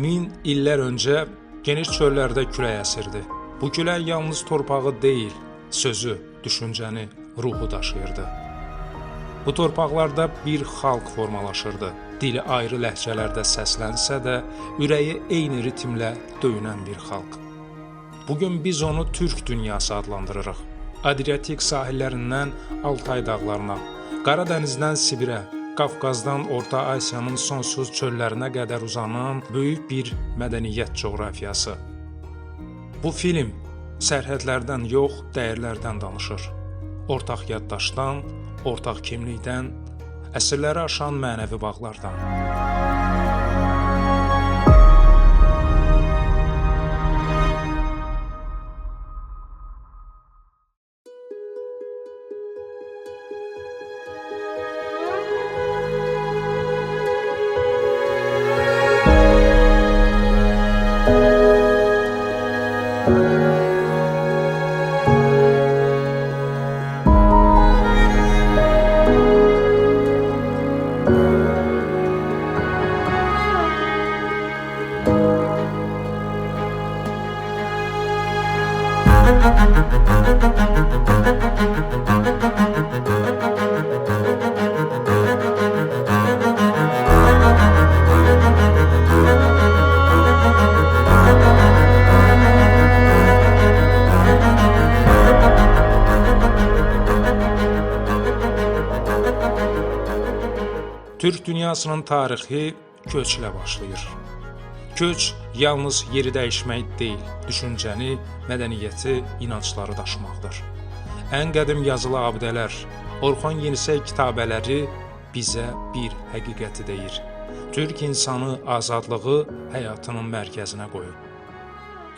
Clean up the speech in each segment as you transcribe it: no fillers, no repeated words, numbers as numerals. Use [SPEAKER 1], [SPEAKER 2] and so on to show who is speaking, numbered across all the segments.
[SPEAKER 1] 1000 illər öncə geniş çöllərdə külək əsirdi. Bu külək yalnız torpağı deyil, sözü, düşüncəni, ruhu daşıyırdı. Bu torpaqlarda bir xalq formalaşırdı. Dili ayrı ləhcələrdə səslənsə də, ürəyi eyni ritmlə döyünən bir xalq. Bugün biz onu Türk dünyası adlandırırıq. Adriatik sahillərindən Altay dağlarına, Qaradənizdən Sibirə, Qafqazdan Orta Asiyanın sonsuz çöllərinə qədər uzanan böyük bir mədəniyyət coğrafiyası. Bu film sərhədlərdən yox, dəyərlərdən danışır. Ortaq yaddaşdan, ortaq kimlikdən, əsrləri aşan mənəvi bağlardan. Türk dünyasının tarixi köçlə başlayır. Köç yalnız yeri dəyişmək deyil, düşüncəni, mədəniyyəti, inancları daşımaqdır. Ən qədim yazılı abidələr, Orxon Yenisey kitabələri bizə bir həqiqəti deyir. Türk insanı azadlığı həyatının mərkəzinə qoyub.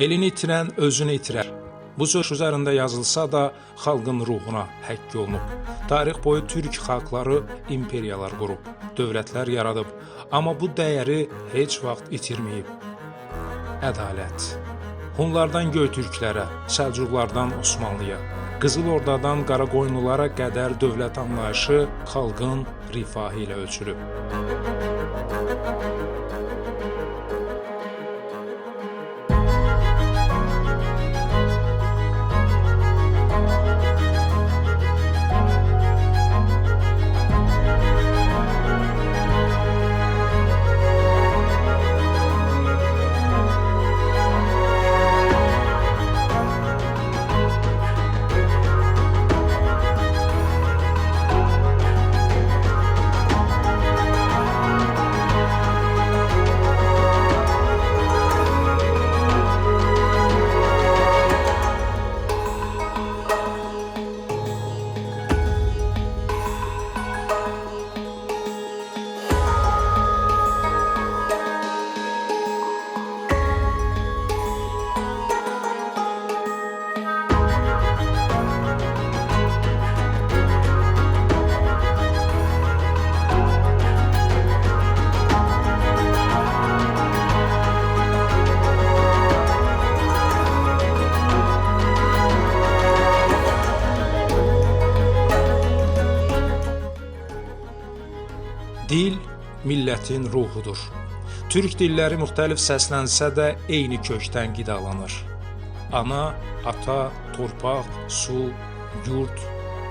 [SPEAKER 1] Elini itirən özünü itirər. Bu söz üzərində yazılsa da xalqın ruhuna həkk olunub. Tarix boyu türk xalqları imperiyalar qurub, dövlətlər yaradıb, amma bu dəyəri heç vaxt itirməyib. Ədalət. Hunlardan Göytürklərə, Səlcuqlardan Osmanlıya, Qızıl Ordadan Qaraqoyunlulara qədər dövlət anlayışı xalqın rifahı ilə ölçülüb. Dil millətin ruhudur. Türk dilləri müxtəlif səslənsə də eyni kökdən qidalanır. Ana, ata, torpaq, su, yurt.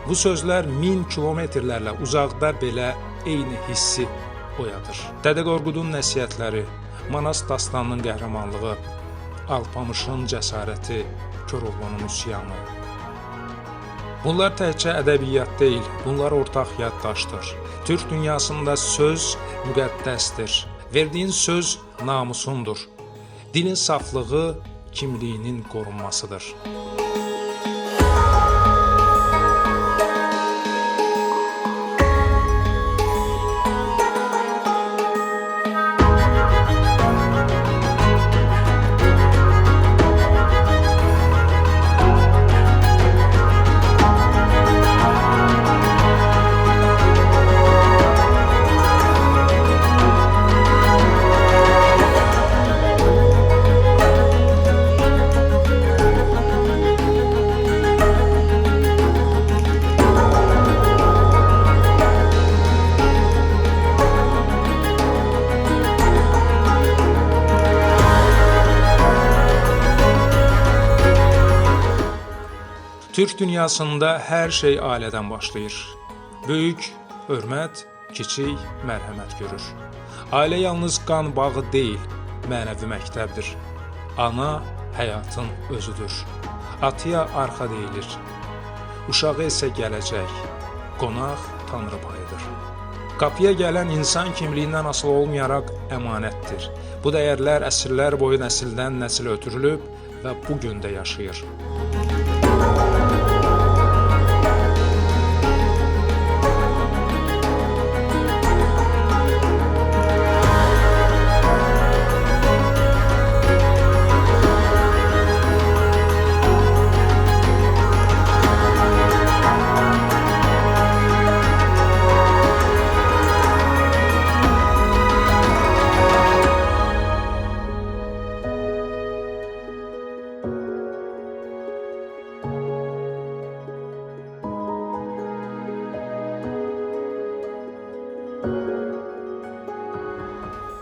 [SPEAKER 1] Bu sözlər 1000 kilometrlərlə uzaqda belə eyni hissi oyadır. Dədə Qorqudun nəsihətləri, Manas dastanının qəhrəmanlığı, Alpamışın cəsarəti, Koroğlunun üsyanı. Bunlar təkcə ədəbiyyat deyil, bunlar ortaq yaddaşdır. Türk dünyasında söz müqəddəsdir. Verdiyin söz namusundur. Dilin saflığı kimliyinin qorunmasıdır. Türk dünyasında hər şey ailədən başlayır. Böyük hörmət, kiçik mərhəmət görür. Ailə yalnız qan bağı deyil, mənəvi məktəbdir. Ana həyatın özüdür. Atıya arxa deyilir. Uşağı isə gələcək. Qonaq Tanrı payıdır. Qapıya gələn insan kimliyindən asılı olmayaraq əmanətdir. Bu dəyərlər əsrlər boyu nəsildən nəsilə ötürülüb və bu gün də yaşayır.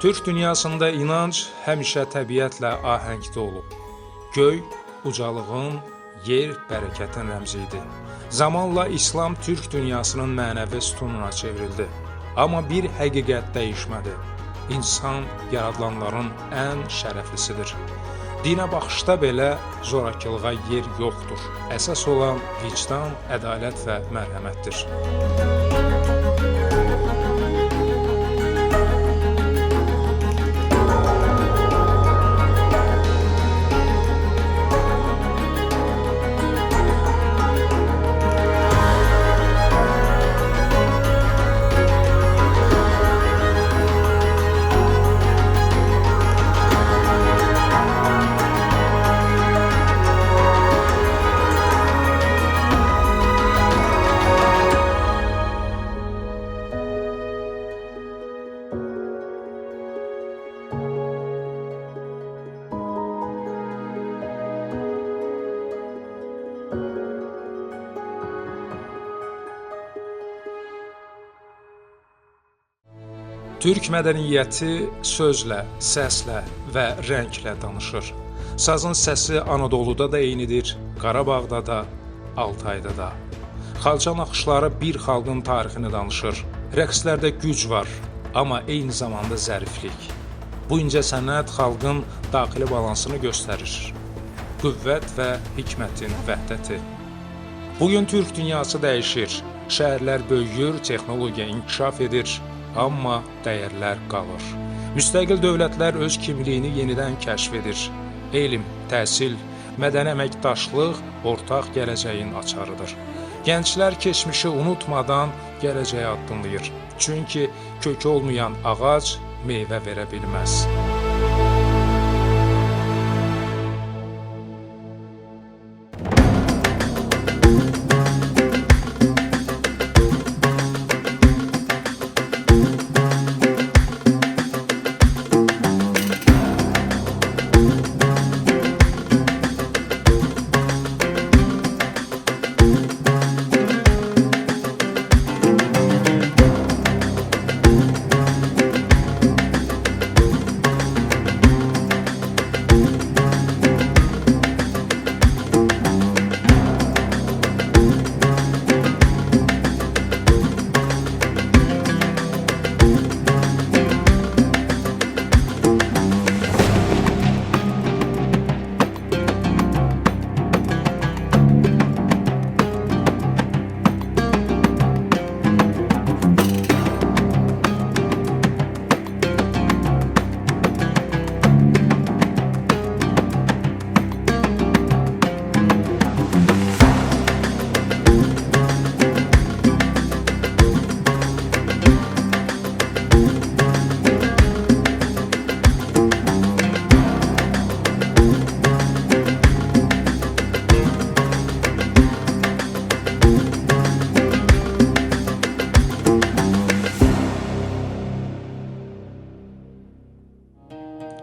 [SPEAKER 1] Türk dünyasında inanc həmişə təbiətlə ahəngdə olub. Göy ucalığın, yer bərəkətin rəmzi idi. Zamanla İslam Türk dünyasının mənəvi sütununa çevrildi. Amma bir həqiqət dəyişmədi. İnsan yaradılanların ən şərəflisidir. Dinə baxışda belə zorakılığa yer yoxdur. Əsas olan vicdan, ədalət və mərhəmətdir. Türk mədəniyyəti sözlə, səslə və rənglə danışır. Sazın səsi Anadoluda da eynidir, Qarabağda da, Altayda da. Xalça naxışları bir xalqın tarixini danışır. Rəqslərdə güc var, amma eyni zamanda zəriflik. Bu incəsənət xalqın daxili balansını göstərir. Qüvvət və hikmətin vəhdəti. Bugün Türk dünyası dəyişir. Şəhərlər böyüyür, texnologiya inkişaf edir. Amma dəyərlər qalır. Müstəqil dövlətlər öz kimliyini yenidən kəşf edir. Elm, təhsil, mədəni əməkdaşlıq ortaq gələcəyin açarıdır. Gənclər keçmişi unutmadan gələcəyə addımlayır. Çünki kökü olmayan ağac meyvə verə bilməz.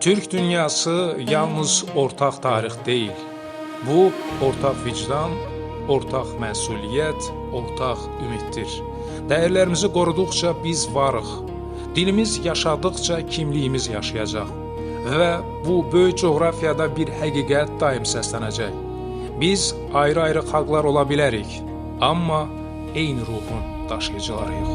[SPEAKER 1] Türk dünyası yalnız ortaq tarix deyil. Bu, ortaq vicdan, ortaq məsuliyyət, ortaq ümiddir. Dəyərlərimizi qoruduqca biz varıq. Dilimiz yaşadıqca kimliyimiz yaşayacaq. Və bu böyük coğrafiyada bir həqiqət daim səslənəcək. Biz ayrı-ayrı xalqlar ola bilərik, amma eyni ruhun daşıyıcılarıyıq.